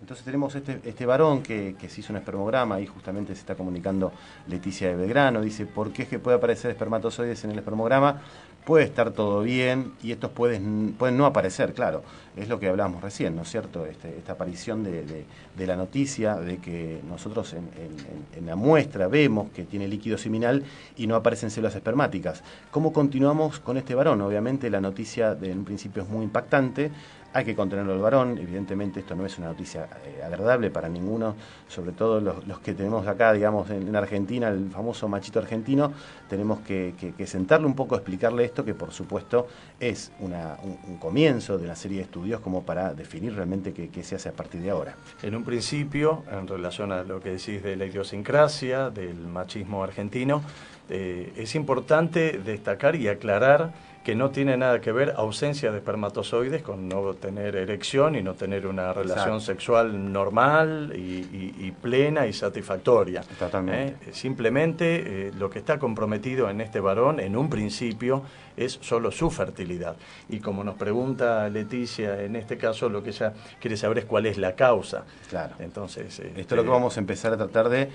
Entonces tenemos este varón que se hizo un espermograma y justamente se está comunicando Leticia de Belgrano, dice, ¿por qué es que puede aparecer espermatozoides en el espermograma? Puede estar todo bien y estos pueden no aparecer, claro, es lo que hablábamos recién, ¿no es cierto? Esta aparición de la noticia de que nosotros en la muestra vemos que tiene líquido seminal y no aparecen células espermáticas. ¿Cómo continuamos con este varón? Obviamente la noticia en un principio es muy impactante, hay que contenerlo al varón, evidentemente esto no es una noticia agradable para ninguno, sobre todo los que tenemos acá, digamos, en Argentina, el famoso machito argentino, tenemos que sentarle un poco, explicarle esto, que por supuesto es un comienzo de una serie de estudios como para definir realmente qué se hace a partir de ahora. En un principio, en relación a lo que decís de la idiosincrasia, del machismo argentino, es importante destacar y aclarar que no tiene nada que ver ausencia de espermatozoides con no tener erección y no tener una relación sexual normal y plena y satisfactoria. Totalmente. Simplemente lo que está comprometido en este varón, en un principio, es solo su fertilidad. Y como nos pregunta Leticia, en este caso lo que ella quiere saber es cuál es la causa. Claro. Entonces, esto es lo que vamos a empezar a tratar de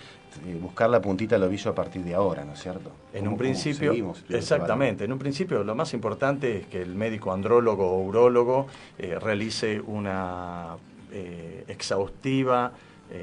buscar la puntita del ovillo a partir de ahora, ¿no es cierto? En un principio, exactamente, en un principio lo más importante es que el médico andrólogo o urólogo realice una exhaustiva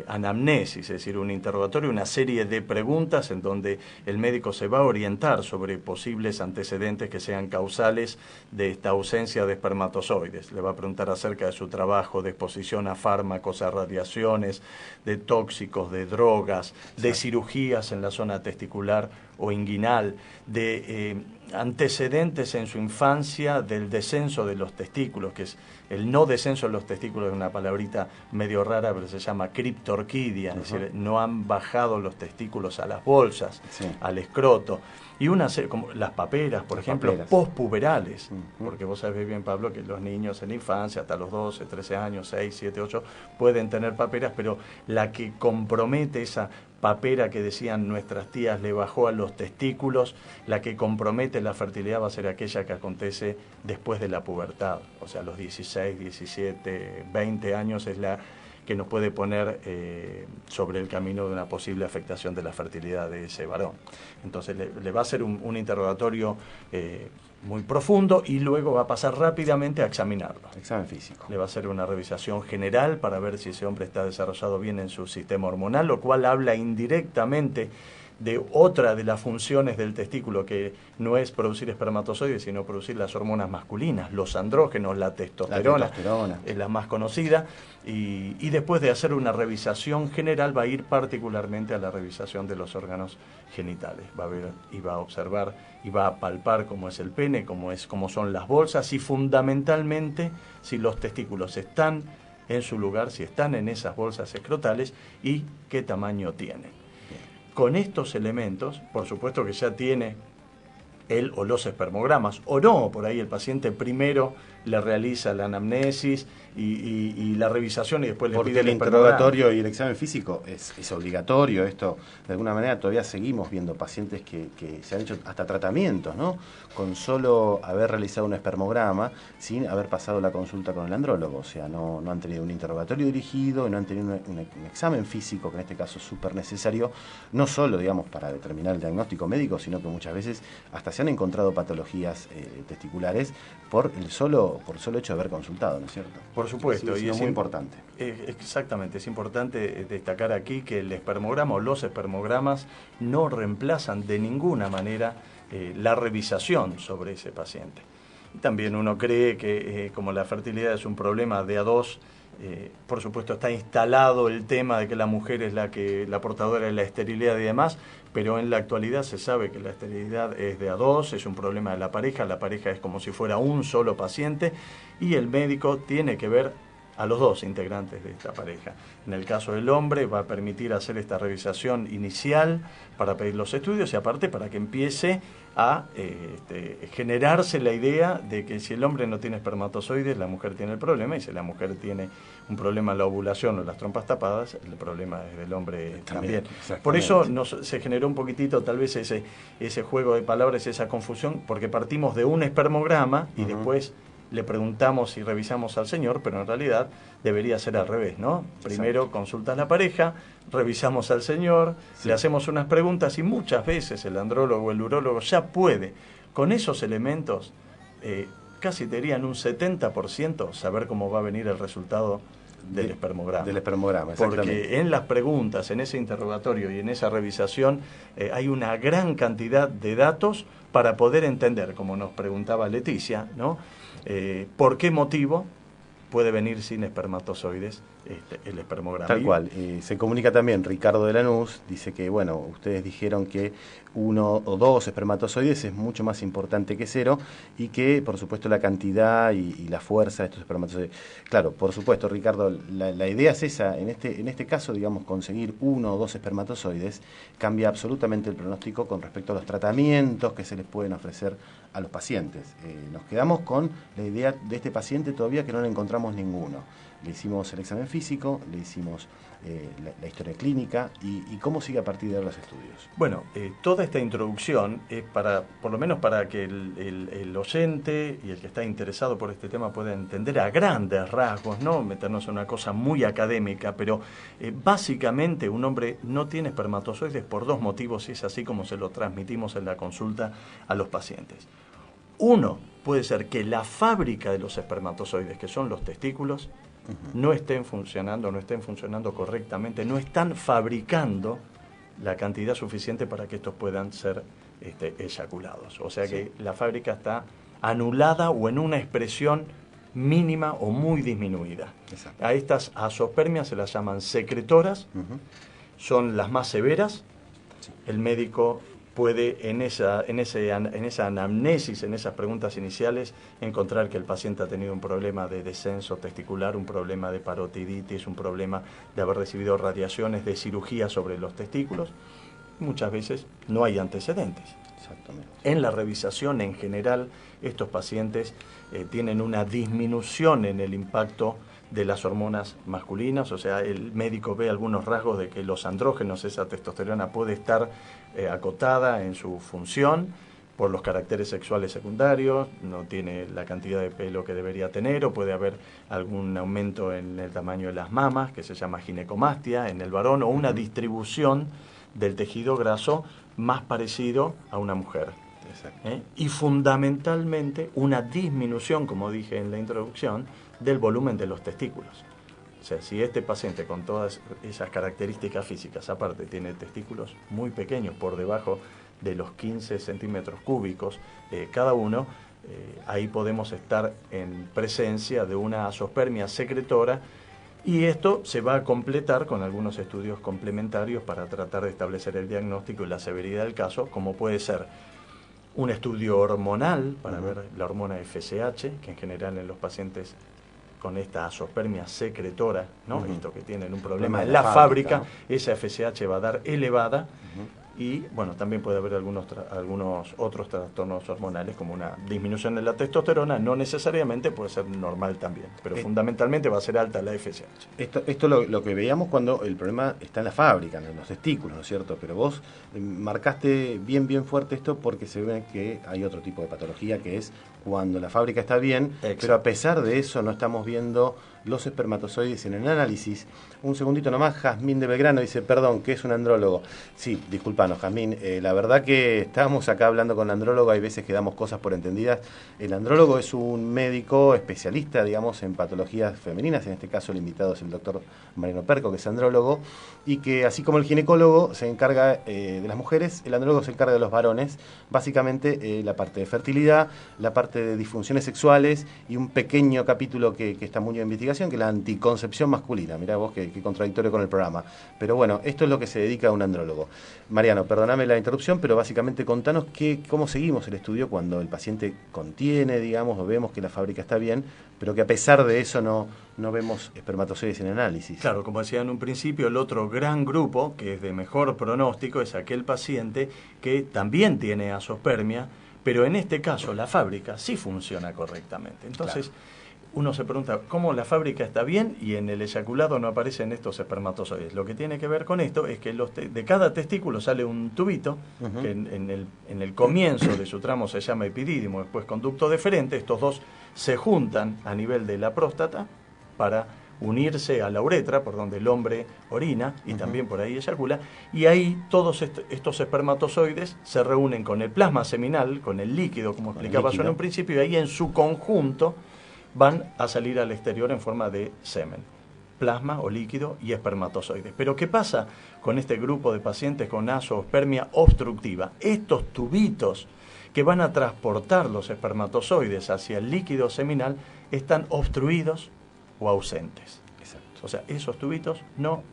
anamnesis, es decir, un interrogatorio, una serie de preguntas en donde el médico se va a orientar sobre posibles antecedentes que sean causales de esta ausencia de espermatozoides. Le va a preguntar acerca de su trabajo, de exposición a fármacos, a radiaciones, de tóxicos, de drogas, de cirugías en la zona testicular o inguinal, de antecedentes en su infancia del descenso de los testículos, que es el no descenso de los testículos, es una palabrita medio rara, pero se llama criptorquidia, es decir, no han bajado los testículos a las bolsas, al escroto. Y una serie, como las paperas, por ejemplo, pospuberales, porque vos sabés bien, Pablo, que los niños en la infancia, hasta los 12, 13 años, 6, 7, 8, pueden tener paperas, pero la que compromete esa papera que decían nuestras tías le bajó a los testículos, la que compromete la fertilidad va a ser aquella que acontece después de la pubertad, o sea, los 16, 17, 20 años es la que nos puede poner sobre el camino de una posible afectación de la fertilidad de ese varón. Entonces le va a hacer un interrogatorio muy profundo y luego va a pasar rápidamente a examinarlo. Examen físico. Le va a hacer una revisación general para ver si ese hombre está desarrollado bien en su sistema hormonal, lo cual habla indirectamente de otra de las funciones del testículo, que no es producir espermatozoides, sino producir las hormonas masculinas, los andrógenos, la testosterona, es la más conocida, y después de hacer una revisación general va a ir particularmente a la revisación de los órganos genitales, va a ver y va a observar y va a palpar cómo es el pene, cómo son las bolsas y fundamentalmente si los testículos están en su lugar, si están en esas bolsas escrotales y qué tamaño tienen. Con estos elementos, por supuesto que ya tiene él o los espermogramas, o no, por ahí el paciente primero le realiza la anamnesis y la revisación y después le pide el interrogatorio y el examen físico es obligatorio. Esto, de alguna manera, todavía seguimos viendo pacientes que se han hecho hasta tratamientos, ¿no? Con solo haber realizado un espermograma, sin haber pasado la consulta con el andrólogo. O sea, no han tenido un interrogatorio dirigido, no han tenido un examen físico, que en este caso es súper necesario, no solo, digamos, para determinar el diagnóstico médico, sino que muchas veces hasta se han encontrado patologías testiculares por el solo hecho de haber consultado, ¿no es cierto? Por supuesto, sí, y es muy importante. Exactamente, es importante destacar aquí que el espermograma o los espermogramas no reemplazan de ninguna manera la revisación sobre ese paciente. Y también uno cree que como la fertilidad es un problema de a dos, por supuesto está instalado el tema de que la mujer es la portadora de la esterilidad y demás, pero en la actualidad se sabe que la esterilidad es de a dos, es un problema de la pareja es como si fuera un solo paciente y el médico tiene que ver a los dos integrantes de esta pareja. En el caso del hombre va a permitir hacer esta revisación inicial para pedir los estudios y aparte para que empiece a generarse la idea de que si el hombre no tiene espermatozoides, la mujer tiene el problema, y si la mujer tiene un problema en la ovulación o las trompas tapadas, el problema es del hombre también. Por eso se generó un poquitito tal vez ese juego de palabras, esa confusión, porque partimos de un espermograma y después le preguntamos y revisamos al señor, pero en realidad debería ser al revés, ¿no? Primero consulta a la pareja, revisamos al señor, le hacemos unas preguntas y muchas veces el andrólogo o el urólogo ya puede, con esos elementos, casi te dirían un 70% saber cómo va a venir el resultado del espermograma. Del espermograma, exactamente. Porque en las preguntas, en ese interrogatorio y en esa revisación hay una gran cantidad de datos para poder entender, como nos preguntaba Leticia, ¿no? ¿Por qué motivo puede venir sin espermatozoides el espermograma? Tal cual. Se comunica también Ricardo de Lanús, dice que, bueno, ustedes dijeron que 1 o 2 espermatozoides es mucho más importante que 0 y que, por supuesto, la cantidad y la fuerza de estos espermatozoides. Claro, por supuesto, Ricardo, la idea es esa. En este caso, digamos, conseguir 1 o 2 espermatozoides cambia absolutamente el pronóstico con respecto a los tratamientos que se les pueden ofrecer a los pacientes. Nos quedamos con la idea de este paciente todavía que no le encontramos ninguno. Le hicimos el examen físico, le hicimos la historia clínica y cómo sigue a partir de ahora los estudios. Bueno, toda esta introducción es para, por lo menos para que el oyente y el que está interesado por este tema pueda entender a grandes rasgos, no meternos en una cosa muy académica, pero básicamente un hombre no tiene espermatozoides por 2 motivos y es así como se lo transmitimos en la consulta a los pacientes. Uno, puede ser que la fábrica de los espermatozoides, que son los testículos, no estén funcionando correctamente, no están fabricando la cantidad suficiente para que estos puedan ser eyaculados. O sea que la fábrica está anulada o en una expresión mínima o muy disminuida. Exacto. A estas azoospermias se las llaman secretoras, son las más severas. El médico puede en esa anamnesis, en esas preguntas iniciales, encontrar que el paciente ha tenido un problema de descenso testicular, un problema de parotiditis, un problema de haber recibido radiaciones de cirugía sobre los testículos. Muchas veces no hay antecedentes. Exactamente. En la revisación en general, estos pacientes tienen una disminución en el impacto de las hormonas masculinas, o sea, el médico ve algunos rasgos de que los andrógenos, esa testosterona puede estar acotada en su función por los caracteres sexuales secundarios, no tiene la cantidad de pelo que debería tener, o puede haber algún aumento en el tamaño de las mamas, que se llama ginecomastia en el varón, o una distribución del tejido graso más parecido a una mujer. Y fundamentalmente una disminución, como dije en la introducción, del volumen de los testículos. O sea, si este paciente con todas esas características físicas, aparte tiene testículos muy pequeños, por debajo de los 15 centímetros cúbicos cada uno, ahí podemos estar en presencia de una azoospermia secretora, y esto se va a completar con algunos estudios complementarios para tratar de establecer el diagnóstico y la severidad del caso, como puede ser un estudio hormonal para ver la hormona FSH, que en general en los pacientes con esta azoospermia secretora, ¿no? Esto que tienen un problema en la fábrica, ¿no? Esa FSH va a dar elevada. Y bueno, también puede haber algunos otros trastornos hormonales, como una disminución de la testosterona, no necesariamente, puede ser normal también, pero fundamentalmente va a ser alta la FSH. Esto lo que veíamos cuando el problema está en la fábrica, en los testículos, ¿no es cierto? Pero vos marcaste bien fuerte esto porque se ve que hay otro tipo de patología, que es cuando la fábrica está bien. Exacto. Pero a pesar de eso no estamos viendo los espermatozoides en el análisis. Un segundito nomás, Jazmín de Belgrano dice, perdón, ¿qué es un andrólogo? Sí, disculpanos, Jazmín, la verdad que estábamos acá hablando con el andrólogo, hay veces que damos cosas por entendidas. El andrólogo es un médico especialista, digamos, en patologías femeninas, en este caso el invitado es el doctor Mariano Perco, que es andrólogo, y que así como el ginecólogo se encarga de las mujeres, el andrólogo se encarga de los varones, básicamente la parte de fertilidad, la parte de disfunciones sexuales y un pequeño capítulo que está muy en investigación, que es la anticoncepción masculina. Mirá vos qué contradictorio con el programa. Pero bueno, esto es lo que se dedica a un andrólogo. Mariano, perdóname la interrupción, pero básicamente contanos cómo seguimos el estudio cuando el paciente contiene, digamos, o vemos que la fábrica está bien, pero que a pesar de eso no vemos espermatozoides en análisis. Claro, como decía en un principio, el otro gran grupo, que es de mejor pronóstico, es aquel paciente que también tiene azoospermia, pero en este caso la fábrica sí funciona correctamente. Entonces, uno se pregunta, ¿cómo la fábrica está bien y en el eyaculado no aparecen estos espermatozoides? Lo que tiene que ver con esto es que de cada testículo sale un tubito, que en el comienzo de su tramo se llama epidídimo, después conducto deferente. Estos dos se juntan a nivel de la próstata para unirse a la uretra, por donde el hombre orina y también por ahí eyacula, y ahí todos estos espermatozoides se reúnen con el plasma seminal, con el líquido, como explicaba yo en un principio, y ahí en su conjunto van a salir al exterior en forma de semen, plasma o líquido y espermatozoides. Pero ¿qué pasa con este grupo de pacientes con azoospermia obstructiva? Estos tubitos que van a transportar los espermatozoides hacia el líquido seminal están obstruidos o ausentes. Exacto. O sea, esos tubitos no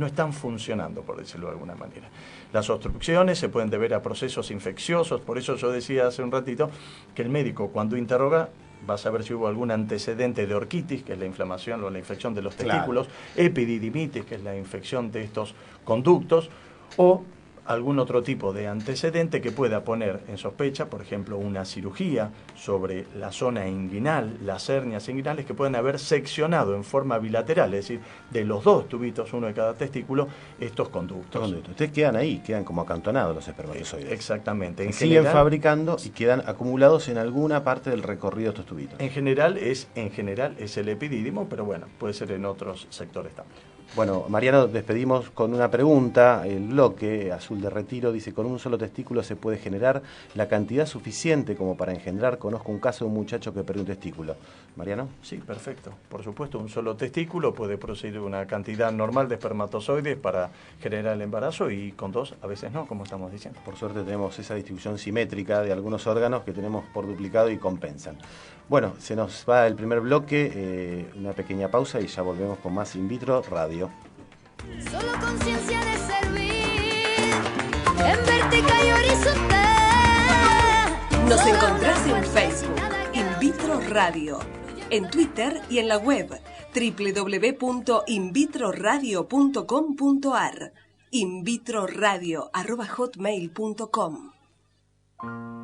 están funcionando, por decirlo de alguna manera. Las obstrucciones se pueden deber a procesos infecciosos, por eso yo decía hace un ratito que el médico cuando interroga va a saber si hubo algún antecedente de orquitis, que es la inflamación o la infección de los testículos, epididimitis, que es la infección de estos conductos, o algún otro tipo de antecedente que pueda poner en sospecha, por ejemplo, una cirugía sobre la zona inguinal, las hernias inguinales que pueden haber seccionado en forma bilateral, es decir, de los dos tubitos, uno de cada testículo, estos conductos. Ustedes quedan ahí, quedan como acantonados los espermatozoides. Exactamente. Siguen fabricando y quedan acumulados en alguna parte del recorrido de estos tubitos. En general es el epidídimo, pero bueno, puede ser en otros sectores también. Bueno, Mariano, despedimos con una pregunta. El bloque Azul de Retiro dice: ¿con un solo testículo se puede generar la cantidad suficiente como para engendrar? Conozco un caso de un muchacho que perdió un testículo. ¿Mariano? Sí, perfecto. Por supuesto, un solo testículo puede producir una cantidad normal de espermatozoides para generar el embarazo, y con dos a veces no, como estamos diciendo. Por suerte tenemos esa distribución simétrica de algunos órganos que tenemos por duplicado y compensan. Bueno, se nos va el primer bloque, una pequeña pausa y ya volvemos con más In Vitro Radio. Solo conciencia de servir, en vertical y horizontal. Nos encontrás en Facebook, In Vitro Radio, en Twitter y en la web www.invitroradio.com.ar, invitroradio@hotmail.com.